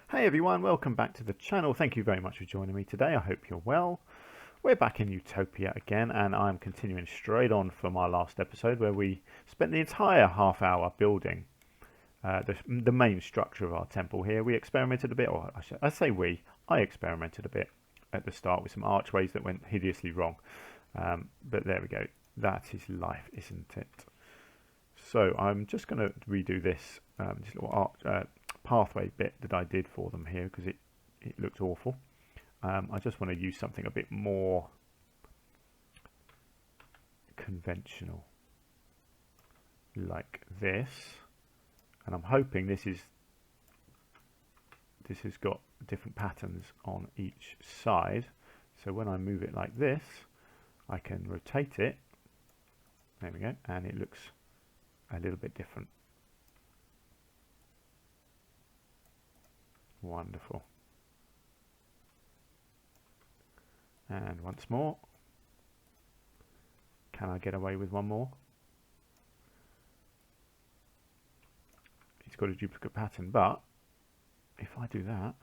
Hey everyone, welcome back to the channel. Thank you very much for joining me today. I hope you're well. We're back in Utopia again, and I'm continuing straight on from our last episode where we spent the entire half hour building the main structure of our temple here. We experimented a bit, or I experimented a bit at the start with some archways that went hideously wrong. But there we go. That is life, isn't it? So I'm just going to redo this little pathway bit that I did for them here because it looked awful. I just want to use something a bit more conventional like this, and I'm hoping this has got different patterns on each side, so when I move it like this I can rotate it, there we go, and it looks a little bit different. Wonderful. And once more. Can I get away with one more? It's got a duplicate pattern, but if I do that,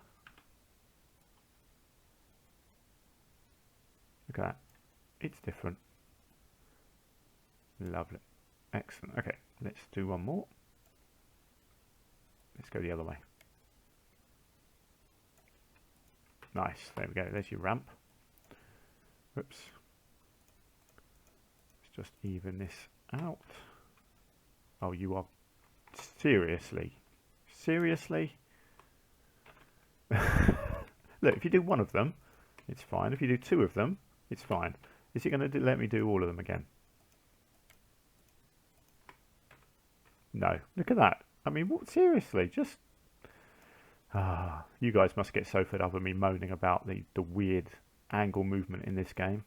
look at that, it's different. Lovely. Excellent. Okay, let's do one more. Let's go the other way. Nice, there we go, there's your ramp. Whoops. Let's just even this out. Oh, you are seriously? Seriously? Look, if you do one of them, it's fine. If you do two of them, it's fine. Is it going to let me do all of them again? No. Look at that. I mean, what? Seriously? Just... you guys must get so fed up with me moaning about the weird angle movement in this game.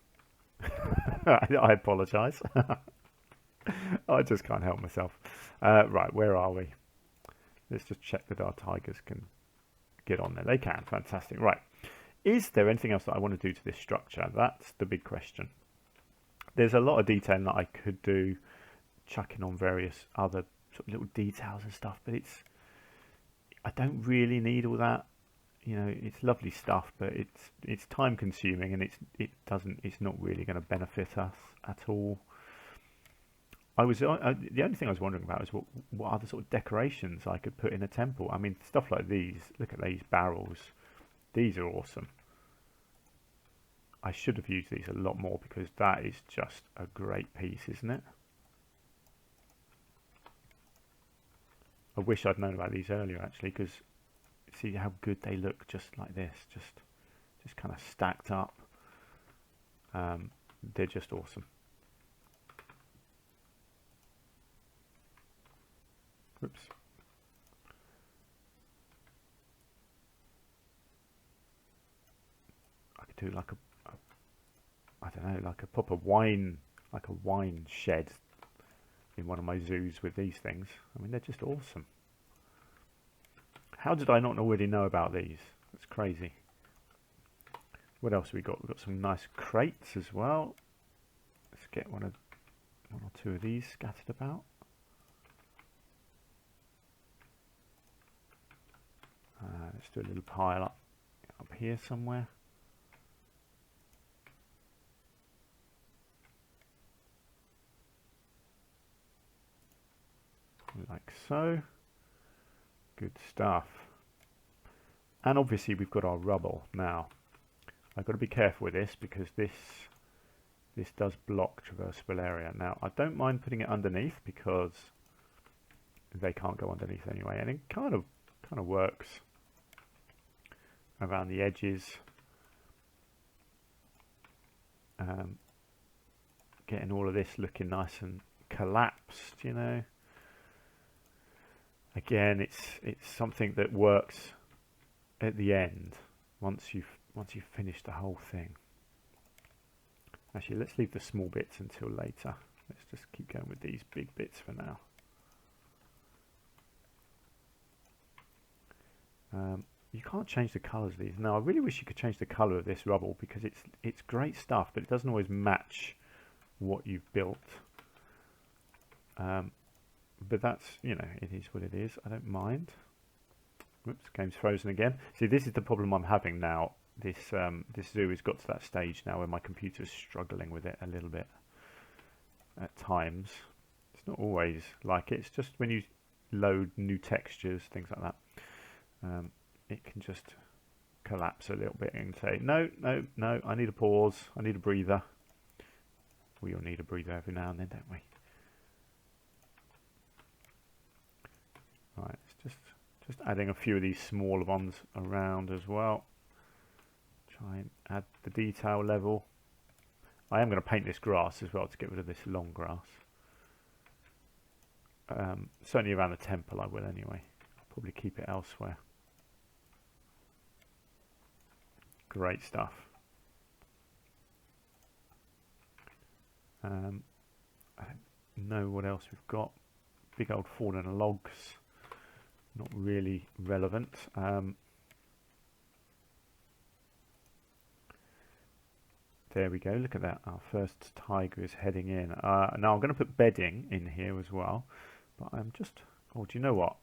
I apologise. I just can't help myself. Right, where are we? Let's just check that our tigers can get on there. They can. Fantastic. Right. Is there anything else that I want to do to this structure? That's the big question. There's a lot of detailing that I could do, chucking on various other sort of little details and stuff, but I don't really need all that. You know, it's lovely stuff, but it's time consuming, and it's not really going to benefit us at all. The only thing I was wondering about is what other sort of decorations I could put in a temple. I mean, stuff like these. Look at these barrels. These are awesome. I should have used these a lot more because that is just a great piece, isn't it? I wish I'd known about these earlier, actually, because see how good they look just like this, just kind of stacked up. They're just awesome. Oops. I could do like I don't know, like a proper wine, like a wine shed in one of my zoos with these things. I mean, they're just awesome. How did I not already know about these? That's crazy. What else have we got? We've got some nice crates as well. Let's get one or two of these scattered about. Let's do a little pile up here somewhere. Like so. Good stuff. And obviously we've got our rubble now. I've got to be careful with this because this does block traversable area. Now I don't mind putting it underneath because they can't go underneath anyway, and it kind of works around the edges. Getting all of this looking nice and collapsed, you know. Again, it's something that works at the end once you've finished the whole thing. Actually, let's leave the small bits until later. Let's just keep going with these big bits for now. You can't change the colours of these. No, I really wish you could change the colour of this rubble because it's great stuff, but it doesn't always match what you've built. But that's, you know, it is what it is. I don't mind. Whoops, game's frozen again. See, this is the problem I'm having now. This this zoo has got to that stage now where my computer's struggling with it a little bit at times. It's not always like it. It's just when you load new textures, things like that, it can just collapse a little bit and say, no, no, no, I need a pause. I need a breather. We all need a breather every now and then, don't we? Right, it's just adding a few of these smaller ones around as well. Try and add the detail level. I am going to paint this grass as well to get rid of this long grass. Certainly around the temple I will anyway. I'll probably keep it elsewhere. Great stuff. I don't know what else we've got. Big old fallen logs. Not really relevant. There we go, look at that. Our first tiger is heading in. Now I'm going to put bedding in here as well. But I'm just... Oh, do you know what?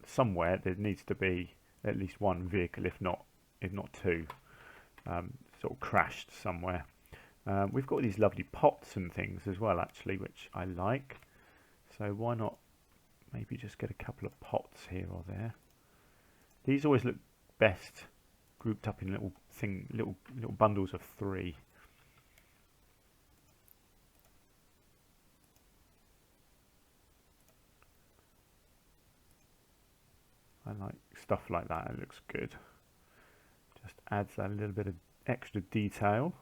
Somewhere there needs to be at least one vehicle, if not two. Sort of crashed somewhere. We've got these lovely pots and things as well, actually, which I like. So why not maybe just get a couple of pots here or there. These always look best grouped up in little bundles of 3. I like stuff like that. It looks good. Just adds that little bit of extra detail.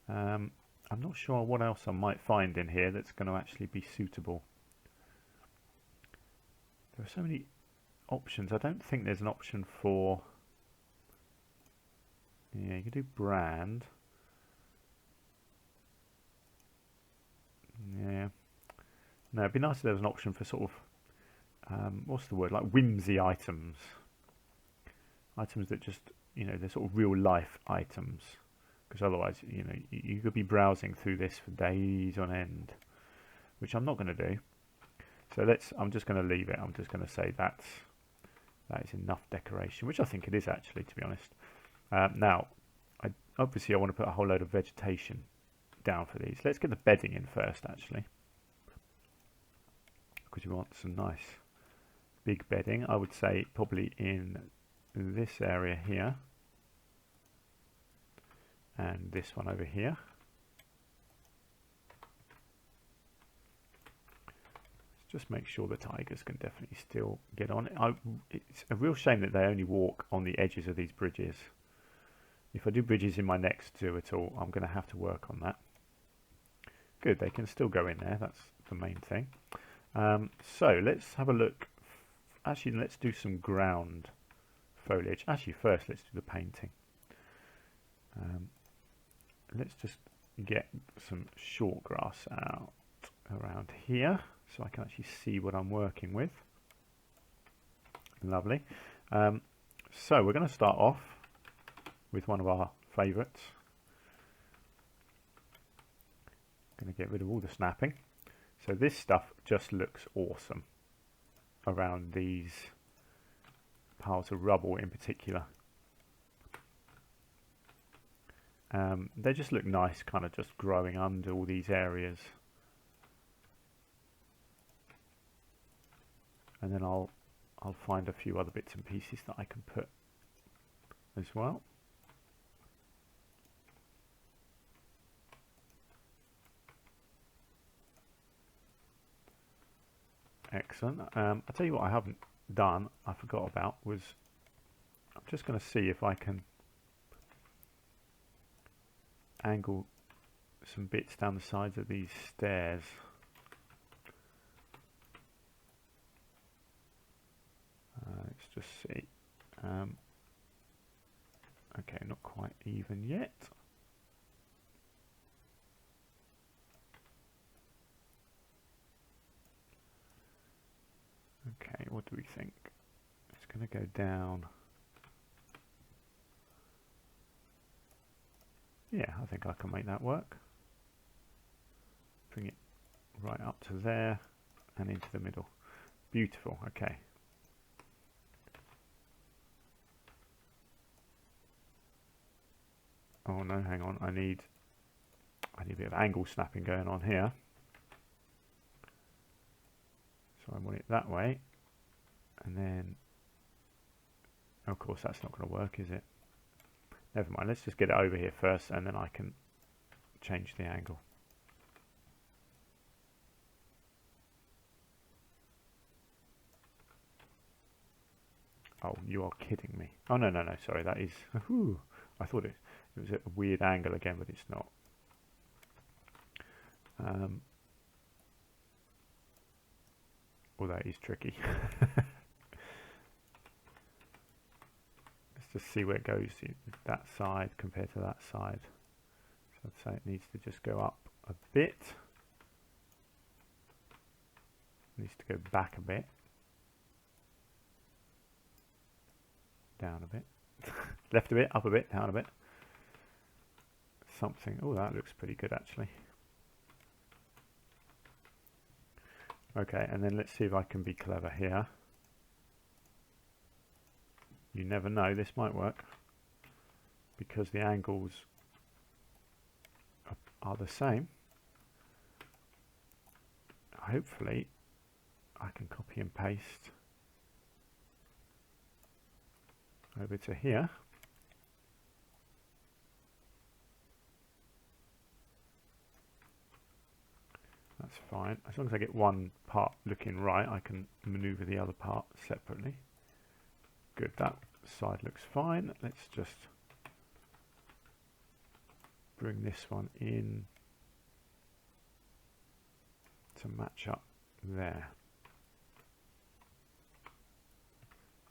I'm not sure what else I might find in here that's going to actually be suitable. There are so many options. I don't think there's an option for... Yeah, you can do brand. Yeah. No, it'd be nice if there was an option for sort of, what's the word, like whimsy items. Items that just, you know, they're sort of real life items. Because otherwise, you know, you could be browsing through this for days on end, which I'm not going to do. So I'm just going to leave it. I'm just going to say that is enough decoration, which I think it is actually, to be honest. Now, obviously I want to put a whole load of vegetation down for these. Let's get the bedding in first, actually, because we want some nice big bedding. I would say probably in this area here and this one over here. Just make sure the tigers can definitely still get on. It's a real shame that they only walk on the edges of these bridges. If I do bridges in my next zoo at all, I'm going to have to work on that. Good, they can still go in there. That's the main thing. So let's have a look. Actually, let's do some ground foliage. Actually, first let's do the painting. Let's just get some short grass out around here, so I can actually see what I'm working with. Lovely. So we're going to start off with one of our favourites. Going to get rid of all the snapping. So this stuff just looks awesome around these piles of rubble in particular. They just look nice, kind of just growing under all these areas. And then I'll find a few other bits and pieces that I can put as well. Excellent. I'll tell you what I haven't done, I forgot about, was I'm just going to see if I can angle some bits down the sides of these stairs. Let's just see. Okay, not quite even yet. Okay, what do we think? It's going to go down. Yeah, I think I can make that work. Bring it right up to there and into the middle. Beautiful, okay. Oh no, hang on. I need a bit of angle snapping going on here. So I want it that way. And then, of course, that's not going to work, is it? Never mind. Let's just get it over here first, and then I can change the angle. Oh, you are kidding me. Oh, no, no, no. Sorry, that is... Whew, I thought it was at a weird angle again, but it's not. Well, that is tricky. Let's just see where it goes. That side compared to that side. So I'd say it needs to just go up a bit. It needs to go back a bit. Down a bit. Left a bit, up a bit, down a bit. Something. Oh, that looks pretty good actually. Okay, and then let's see if I can be clever here. You never know, this might work because the angles are the same. Hopefully I can copy and paste over to here. That's fine. As long as I get one part looking right, I can maneuver the other part separately. Good, that side looks fine. Let's just bring this one in to match up there.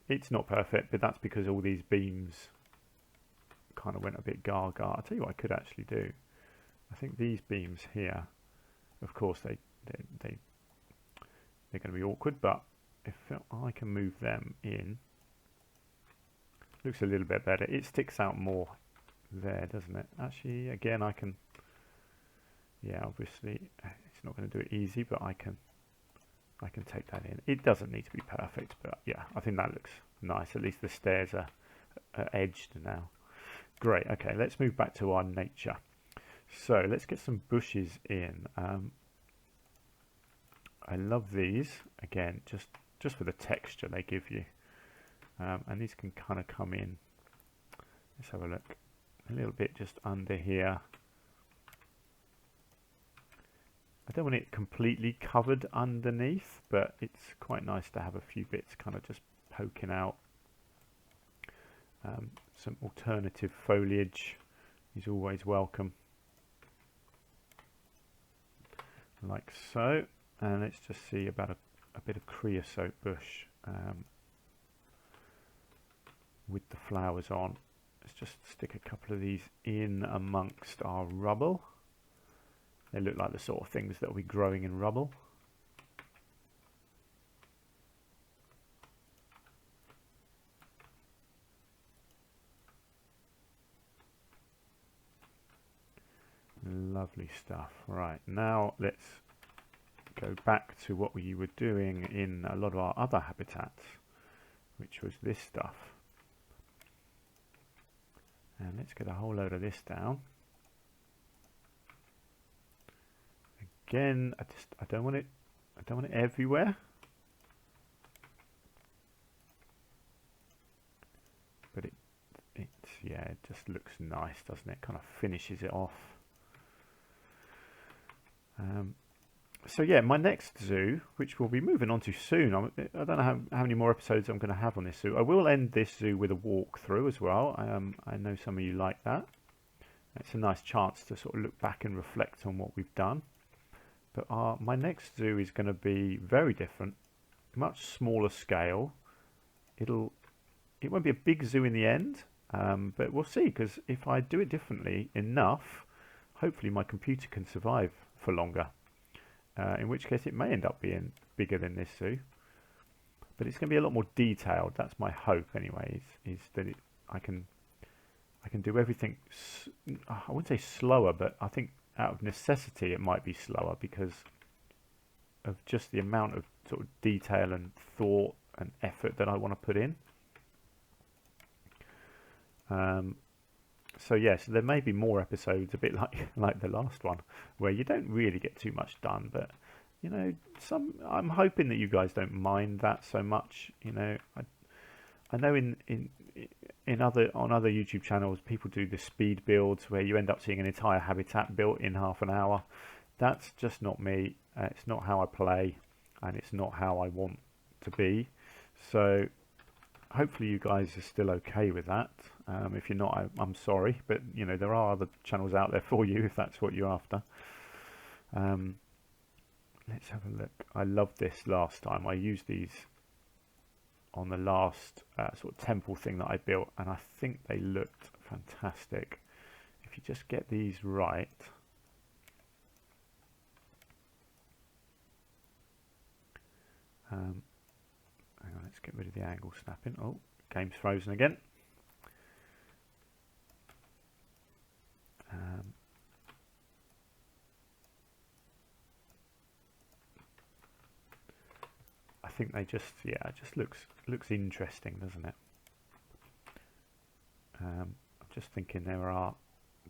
It's not perfect, but that's because all these beams kind of went a bit gaga. I'll tell you what I could actually do. I think these beams here, of course, they're going to be awkward, but if I can move them in, looks a little bit better. It sticks out more there, doesn't it? Actually, again, I can, yeah, obviously, it's not going to do it easy, but I can take that in. It doesn't need to be perfect, but yeah, I think that looks nice. At least the stairs are edged now. Great, okay, let's move back to our nature. So let's get some bushes in. I love these, again, just for the texture they give you. And these can kind of come in. Let's have a look. A little bit just under here. I don't want it completely covered underneath, but it's quite nice to have a few bits kind of just poking out. Some alternative foliage is always welcome. Like so. And let's just see about a bit of creosote bush with the flowers on. Let's just stick a couple of these in amongst our rubble. They look like the sort of things that will be growing in rubble. Lovely stuff. Right, now let's go back to what we were doing in a lot of our other habitats, which was this stuff. And let's get a whole load of this down. Again, I don't want it everywhere. But yeah, it just looks nice, doesn't it? Kind of finishes it off. So yeah, my next zoo, which we'll be moving on to soon, I don't know how many more episodes I'm going to have on this zoo. I will end this zoo with a walkthrough as well. I know some of you like that. It's a nice chance to sort of look back and reflect on what we've done. But my next zoo is going to be very different, much smaller scale. It won't be a big zoo in the end, but we'll see, because if I do it differently enough, hopefully my computer can survive for longer. In which case it may end up being bigger than this zoo, but it's going to be a lot more detailed. That's my hope anyway, is that I can do everything, I wouldn't say slower, but I think out of necessity it might be slower because of just the amount of sort of detail and thought and effort that I want to put in. So yeah, so there may be more episodes, a bit like the last one, where you don't really get too much done. But you know, I'm hoping that you guys don't mind that so much. You know, I know in other YouTube channels, people do the speed builds where you end up seeing an entire habitat built in half an hour. That's just not me. It's not how I play, and it's not how I want to be. So hopefully you guys are still okay with that. If you're not, I'm sorry, but you know there are other channels out there for you if that's what you're after. Let's have a look. I loved this last time. I used these on the last sort of temple thing that I built, and I think they looked fantastic. If you just get these right. Hang on, let's get rid of the angle snapping. Oh, game's frozen again. I think they just, yeah, it just looks interesting, doesn't it? I'm just thinking there are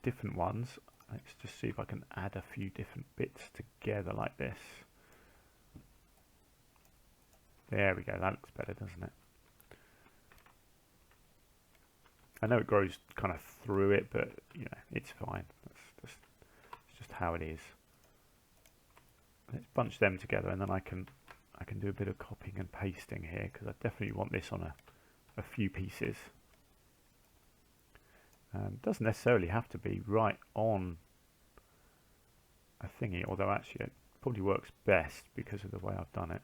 different ones. Let's just see if I can add a few different bits together like this. There we go, that looks better, doesn't it? I know it grows kind of through it, but you know, it's fine. It's just how it is. Let's bunch them together, and then I can do a bit of copying and pasting here, because I definitely want this on a few pieces. Doesn't necessarily have to be right on a thingy, although actually it probably works best because of the way I've done it.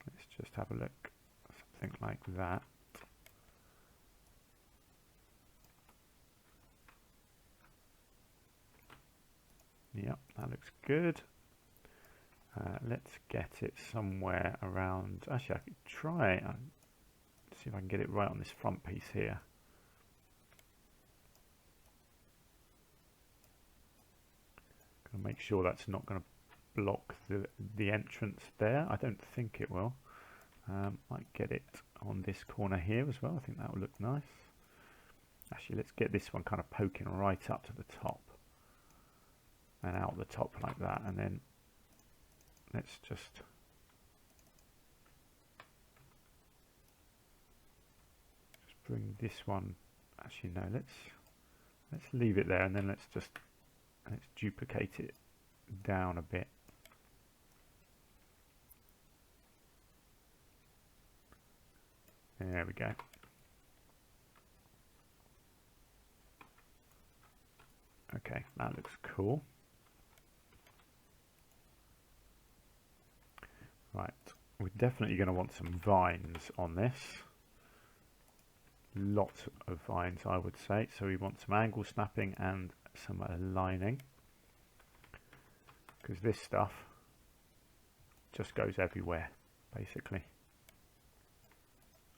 Let's just have a look, something like that. Yep, that looks good. Let's get it somewhere around. Actually, I could try see if I can get it right on this front piece here. Gonna make sure that's not going to block the entrance there. I don't think it will. Might get it on this corner here as well. I think that will look nice. Actually, let's get this one kind of poking right up to the top and out the top like that, and then let's just bring this one. Actually, no. Let's leave it there, and then let's duplicate it down a bit. There we go. Okay, that looks cool. Right, we're definitely going to want some vines on this. Lots of vines, I would say. So we want some angle snapping and some aligning, because this stuff just goes everywhere, basically.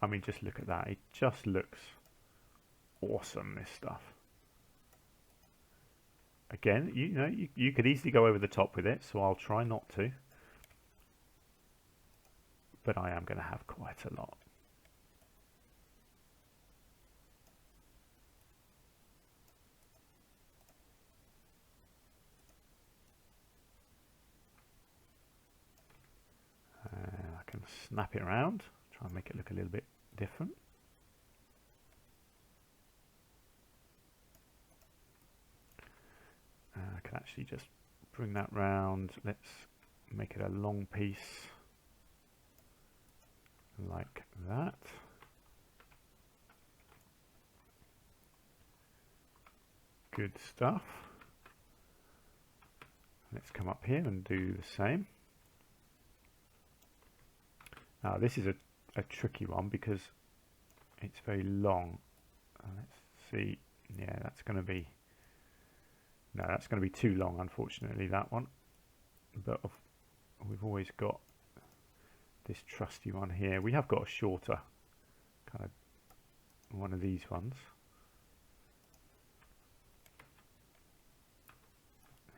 I mean, just look at that. It just looks awesome, this stuff. Again, you know, you could easily go over the top with it, so I'll try not to. But I am going to have quite a lot. I can snap it around, try and make it look a little bit different. I can actually just bring that round. Let's make it a long piece like that. Good stuff. Let's come up here and do the same. Now this is a tricky one because it's very long. Let's see. Yeah, that's going to be... No, that's going to be too long, unfortunately, that one. But we've always got this trusty one here. We have got a shorter kind of one of these ones.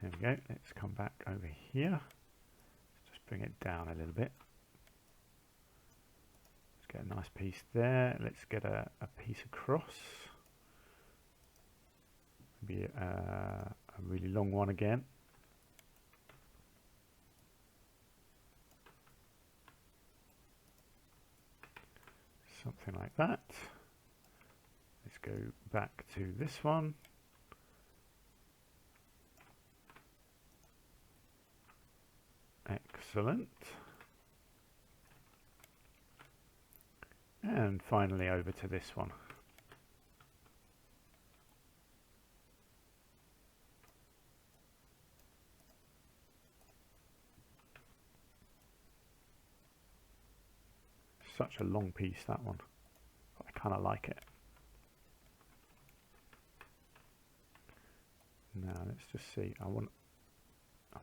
There we go. Let's come back over here. Let's just bring it down a little bit. Let's get a nice piece there. Let's get a piece across. Maybe a really long one again. Something like that. Let's go back to this one. Excellent. And finally over to this one. Such a long piece, that one. I kind of like it. Now let's just see. I want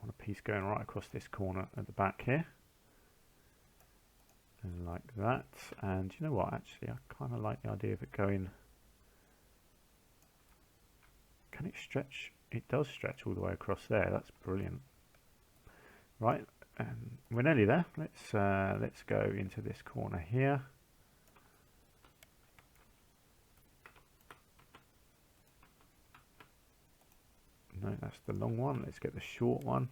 a piece going right across this corner at the back here, and like that. And you know what? Actually, I kind of like the idea of it going. Can it stretch? It does stretch all the way across there. That's brilliant. Right, and we're nearly there. Let's go into this corner here. No, that's the long one. Let's get the short one.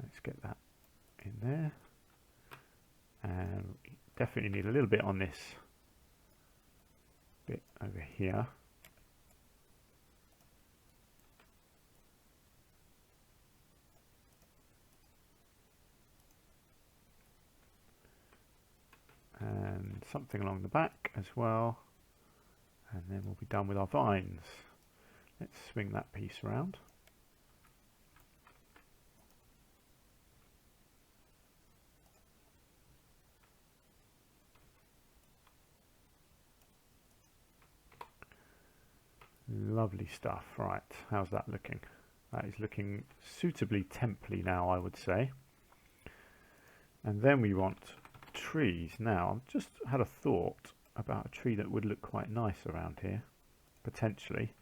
Let's get that in there. And we definitely need a little bit on this bit over here. And something along the back as well. And then we'll be done with our vines. Let's swing that piece around. Lovely stuff. Right, how's that looking? That is looking suitably templey now, I would say. And then we want trees. Now, I've just had a thought about a tree that would look quite nice around here, potentially.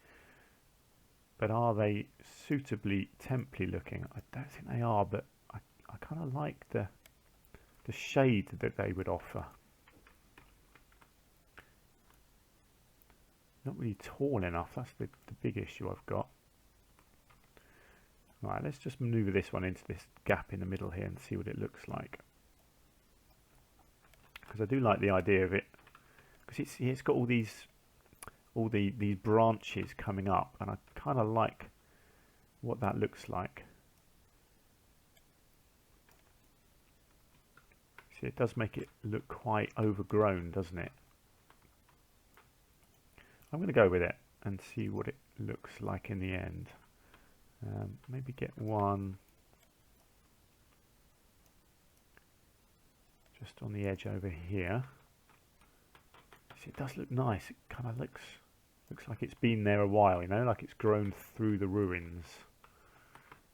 But are they suitably templey looking? I don't think they are, but I kind of like the shade that they would offer. Not really tall enough, that's the big issue I've got. Right, let's just maneuver this one into this gap in the middle here and see what it looks like. Because I do like the idea of it, because it's got all these branches coming up, and I kind of like what that looks like. See, it does make it look quite overgrown, doesn't it? I'm going to go with it and see what it looks like in the end. Maybe get one just on the edge over here. See, it does look nice. It kind of looks like it's been there a while, you know, like it's grown through the ruins,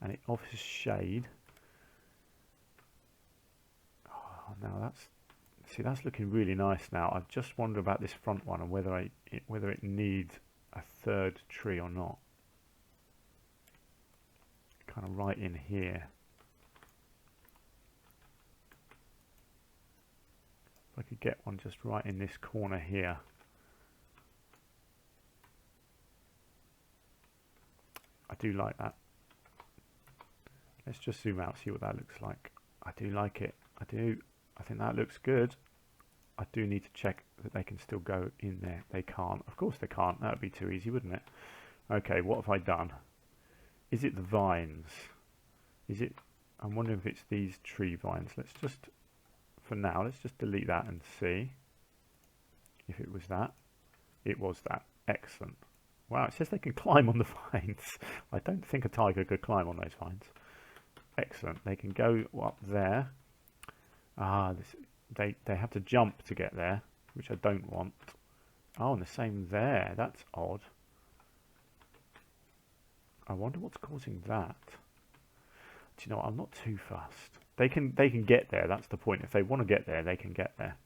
and it offers shade. Oh, now that's looking really nice now. I just wonder about this front one and whether it needs a third tree or not. Kind of right in here. If I could get one just right in this corner here. I do like that. Let's just zoom out, see what that looks like. I do like it. I do. I think that looks good. I do need to check that they can still go in there. They can't. Of course they can't. That would be too easy, wouldn't it? Okay, what have I done? Is it the vines? Is it? I'm wondering if it's these tree vines. Let's just, for now, let's just delete that and see if it was that. It was that. Excellent. Wow, it says they can climb on the vines. I don't think a tiger could climb on those vines. Excellent. They can go up there. Ah, they have to jump to get there, which I don't want. Oh, and the same there. That's odd. I wonder what's causing that. Do you know what? I'm not too fussed. They can get there. That's the point. If they want to get there, they can get there.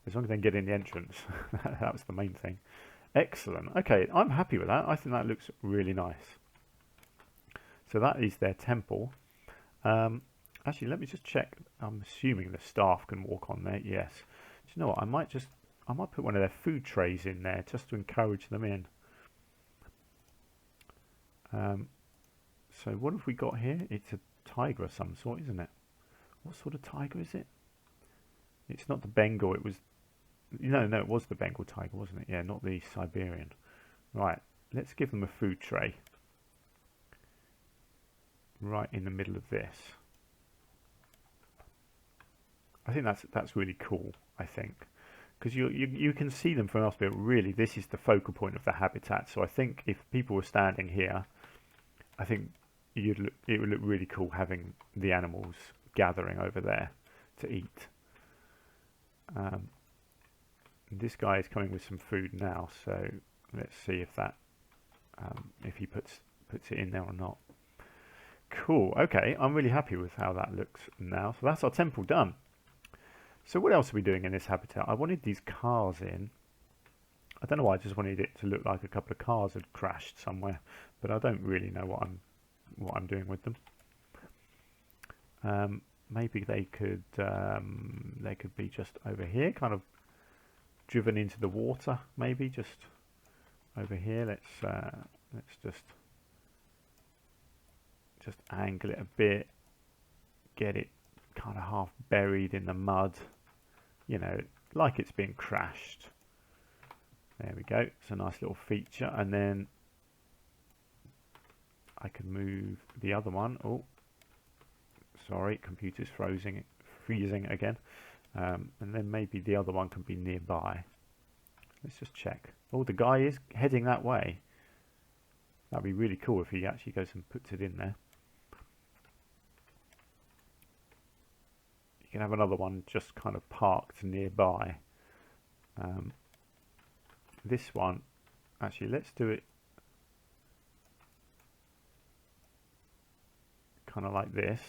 As long as they can get in the entrance. That was the main thing. Excellent. Okay, I'm happy with that. I think that looks really nice. So that is their temple. Actually, let me just check. I'm assuming the staff can walk on there. Yes. Do you know what? I might put one of their food trays in there just to encourage them in. So what have we got here? It's a tiger of some sort, isn't it? What sort of tiger is it? It's not the Bengal. It was no, it was the Bengal tiger, wasn't it? Yeah, not the Siberian. Right, let's give them a food tray right in the middle of this. I think that's really cool. I think because you can see them from elsewhere. Really, this is the focal point of the habitat. So I think if people were standing here, I think it would look really cool having the animals gathering over there to eat. This guy is coming with some food now, so let's see if that if he puts it in there or not. Cool. Okay, I'm really happy with how that looks now. So that's our temple done. So what else are we doing in this habitat? I wanted these cars in. I don't know why. I just wanted it to look like a couple of cars had crashed somewhere, but I don't really know what I'm doing with them. Maybe they could be just over here, kind of driven into the water. Maybe just over here. Let's just angle it a bit, get it kind of half buried in the mud, you know, like it's been crashed. There we go. It's a nice little feature. And then I can move the other one. Oh, sorry, computer's freezing again. And then maybe the other one can be nearby. Let's just check. Oh, the guy is heading that way. That'd be really cool if he actually goes and puts it in there. You can have another one just kind of parked nearby. This one, actually, let's do it kind of like this,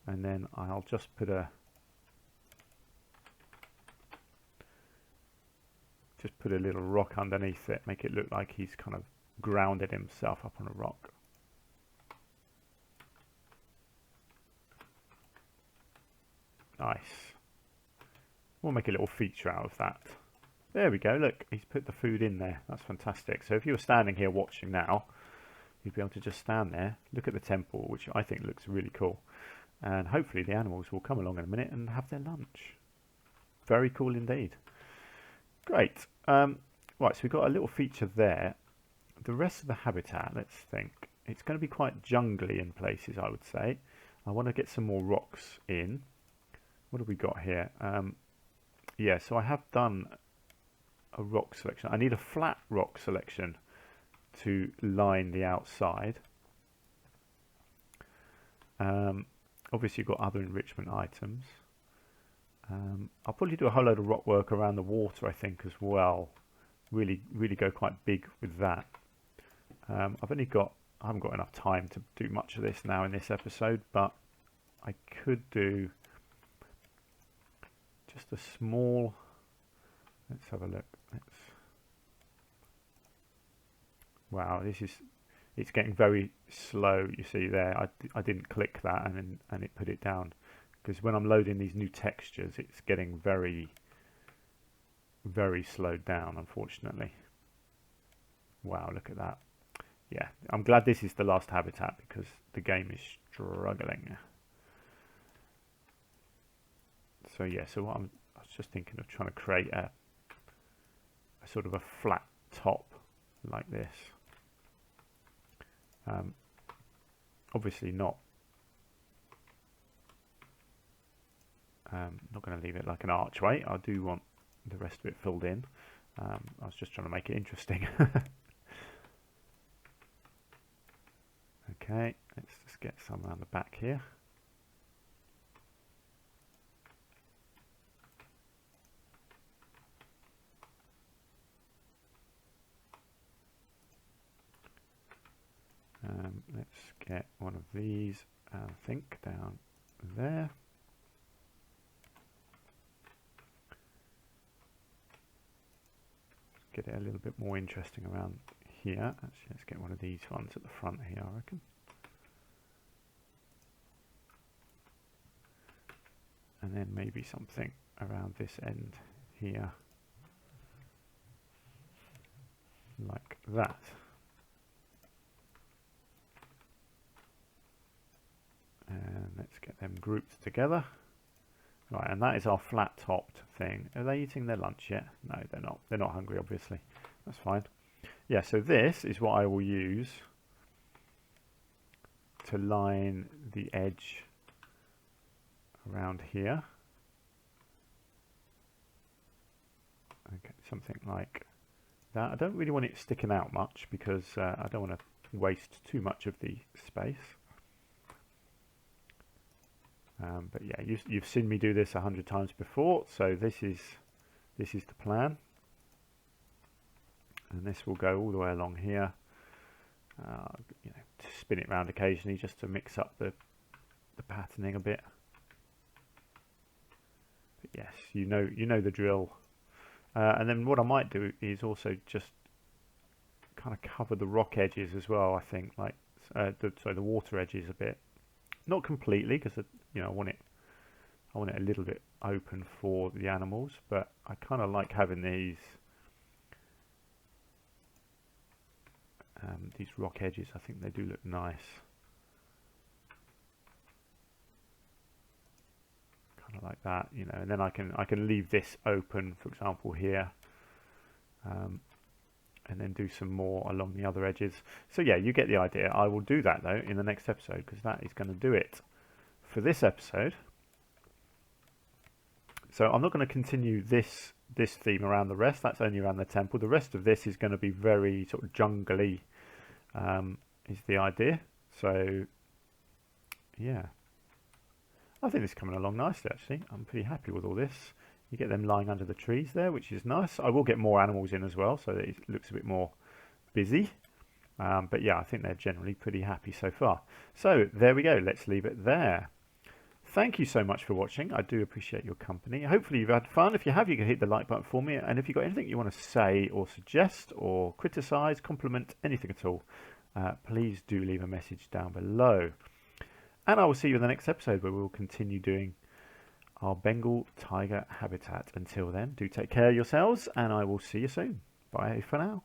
and then I'll just put a little rock underneath it, make it look like he's kind of grounded himself up on a rock. Nice. We'll make a little feature out of that. There we go, look, he's put the food in there. That's fantastic. So if you were standing here watching now, you'd be able to just stand there, look at the temple, which I think looks really cool. And hopefully the animals will come along in a minute and have their lunch. Very cool indeed. Great. Right, so we've got a little feature there. The rest of the habitat, let's think. It's going to be quite jungly in places, I would say. I want to get some more rocks in. What have we got here? Yeah, so I have done a rock selection. I need a flat rock selection to line the outside. Obviously you've got other enrichment items. I'll probably do a whole load of rock work around the water, I think, as well. Really go quite big with that. I haven't got enough time to do much of this now in this episode, but I could do just a small. Let's have a look. Wow, it's getting very slow. You see there, I didn't click that and it put it down, because when I'm loading these new textures, it's getting very slowed down, unfortunately. Wow, look at that. Yeah, I'm glad this is the last habitat because the game is struggling. So yeah, so I was just thinking of trying to create a sort of a flat top like this. Obviously not going to leave it like an archway. I do want the rest of it filled in. I was just trying to make it interesting. Okay, let's just get some around the back here. Let's get one of these, I think, down there. Get it a little bit more interesting around here. Actually, let's get one of these ones at the front here, I reckon. And then maybe something around this end here, like that. them grouped together. Right, and that is our flat-topped thing. Are they eating their lunch yet? No, they're not. They're not hungry, obviously. That's fine. Yeah, so this is what I will use to line the edge around here. Okay, something like that. I don't really want it sticking out much because I don't want to waste too much of the space. But yeah, you've seen me do this 100 times before, so this is the plan. And this will go all the way along here. You know, to spin it round occasionally just to mix up the patterning a bit. But yes, you know the drill. And then what I might do is also just kind of cover the rock edges as well. I think, like the water edges a bit, not completely, because you know I want it a little bit open for the animals. But I kind of like having these rock edges. I think they do look nice. Kind of like that, you know, and then I can leave this open, for example, here, and then do some more along the other edges. So yeah, you get the idea. I will do that though in the next episode, because that is going to do it for this episode. So I'm not going to continue this theme around the rest. That's only around the temple. The rest of this is going to be very sort of jungly, is the idea. So yeah, I think it's coming along nicely, actually. I'm pretty happy with all this. You get them lying under the trees there, which is nice. I will get more animals in as well, so that it looks a bit more busy. But yeah, I think they're generally pretty happy so far. So there we go. Let's leave it there. Thank you so much for watching. I do appreciate your company. Hopefully you've had fun. If you have, you can hit the like button for me. And if you've got anything you want to say or suggest or criticise, compliment, anything at all, please do leave a message down below. And I will see you in the next episode where we will continue doing our Bengal tiger habitat. Until then, do take care of yourselves and I will see you soon. Bye for now.